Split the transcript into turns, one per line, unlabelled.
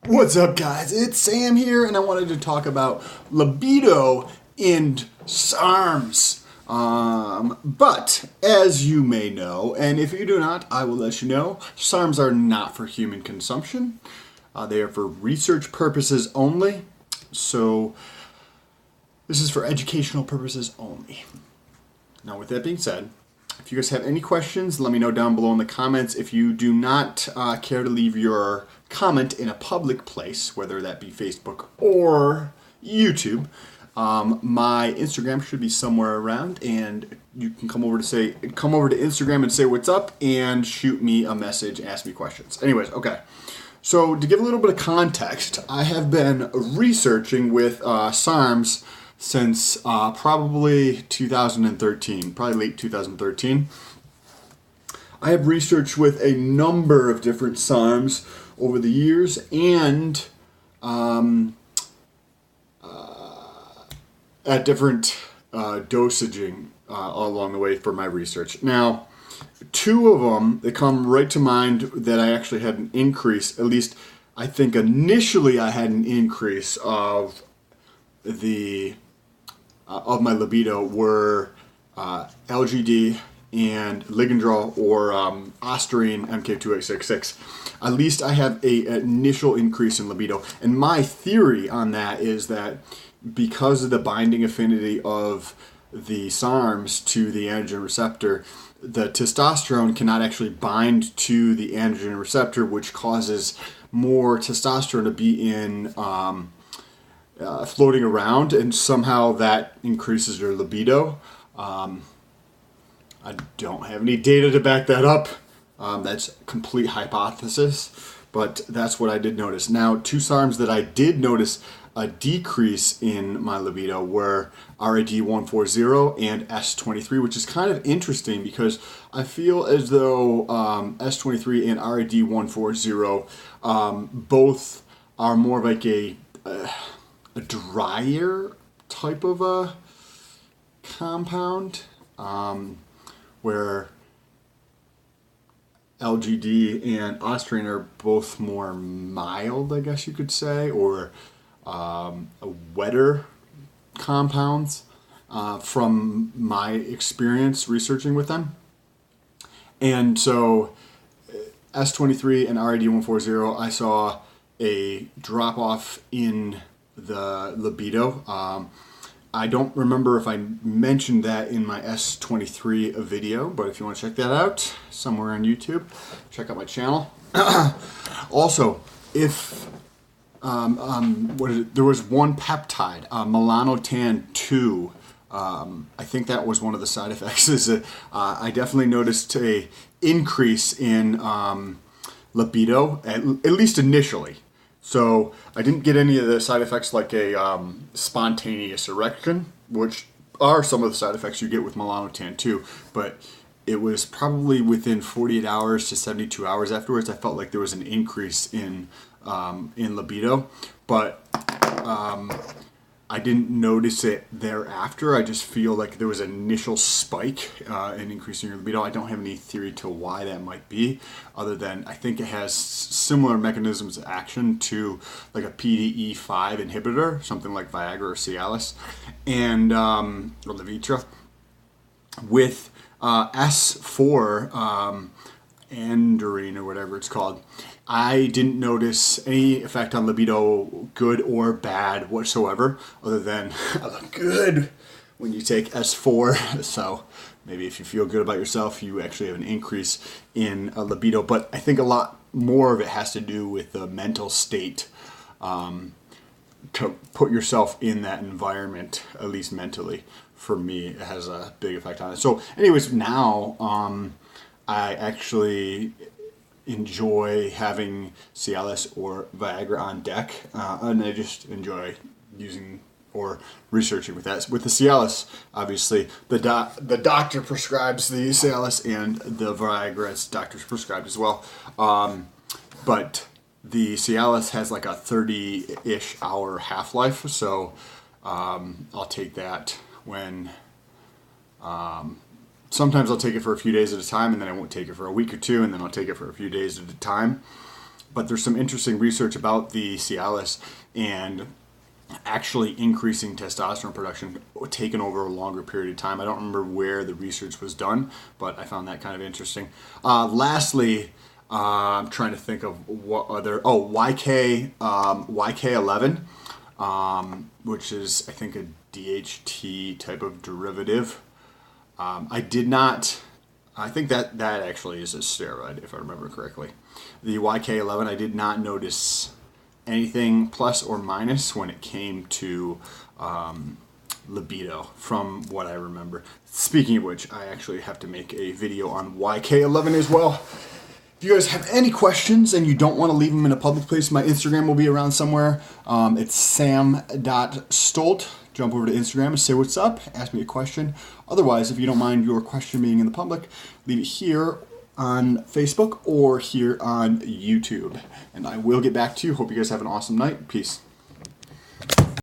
What's up, guys? It's Sam here, and I wanted to talk about libido and SARMs. But as you may know, and if you do not, I will let you know, SARMs are not for human consumption. They are for research purposes only. So this is for educational purposes only. Now, with that being said, if you guys have any questions, let me know down below in the comments. If you do not care to leave your comment in a public place, whether that be Facebook or YouTube, my Instagram should be somewhere around, and you can come over to Instagram and say what's up, and shoot me a message, ask me questions. Anyways, okay. So to give a little bit of context, I have been researching with SARMs since probably 2013, probably late 2013. I have researched with a number of different SARMs over the years, and at different dosaging along the way for my research. Now, two of them that come right to mind that I actually had an increase, at least I think initially I had an increase of my libido were LGD and Ligandrol or Ostarine MK2866. At least I have an initial increase in libido. And my theory on that is that because of the binding affinity of the SARMs to the androgen receptor, the testosterone cannot actually bind to the androgen receptor, which causes more testosterone to be in floating around, and somehow that increases your libido. I don't have any data to back that up. That's a complete hypothesis, but that's what I did notice. Now, two SARMs that I did notice a decrease in my libido were RAD140 and S23, which is kind of interesting because I feel as though S23 and RAD140 both are more like a drier type of a compound, where LGD and Ostarine are both more mild, I guess you could say, or wetter compounds from my experience researching with them. And so S23 and RAD140, I saw a drop off in the libido. I don't remember if I mentioned that in my S23 video, but if you want to check that out somewhere on YouTube, check out my channel. Also, if there was one peptide, melanotan-2. I think that was one of the side effects. I definitely noticed a increase in libido, at least initially. So I didn't get any of the side effects like a spontaneous erection, which are some of the side effects you get with melanotan-2, but it was probably within 48 hours to 72 hours afterwards. I felt like there was an increase in libido, but I didn't notice it thereafter. I just feel like there was an initial spike in increasing your libido. I don't have any theory to why that might be, other than I think it has similar mechanisms of action to like a PDE5 inhibitor, something like Viagra or Cialis, and or Levitra. With S4, Andorine or whatever it's called, I didn't notice any effect on libido, good or bad whatsoever, other than I look good when you take S4. So maybe if you feel good about yourself, you actually have an increase in libido. But I think a lot more of it has to do with the mental state, to put yourself in that environment, at least mentally. For me, it has a big effect on it. So anyways, now I actually enjoy having Cialis or Viagra on deck, and I just enjoy using or researching with that. With the Cialis, obviously, the doctor prescribes the Cialis, and the Viagra is doctor's prescribed as well. But the Cialis has like a 30-ish hour half-life, so I'll take that when sometimes I'll take it for a few days at a time, and then I won't take it for a week or two, and then I'll take it for a few days at a time. But there's some interesting research about the Cialis and actually increasing testosterone production taken over a longer period of time. I don't remember where the research was done, but I found that kind of interesting. Lastly, I'm trying to think of what other. Oh, YK11, which is I think a DHT type of derivative. I did not. I think that actually is a steroid, if I remember correctly. The YK11, I did not notice anything plus or minus when it came to libido, from what I remember. Speaking of which, I actually have to make a video on YK11 as well. If you guys have any questions and you don't want to leave them in a public place, my Instagram will be around somewhere. It's sam.stolt. Jump over to Instagram and say what's up, ask me a question. Otherwise, if you don't mind your question being in the public, leave it here on Facebook or here on YouTube. And I will get back to you. Hope you guys have an awesome night. Peace.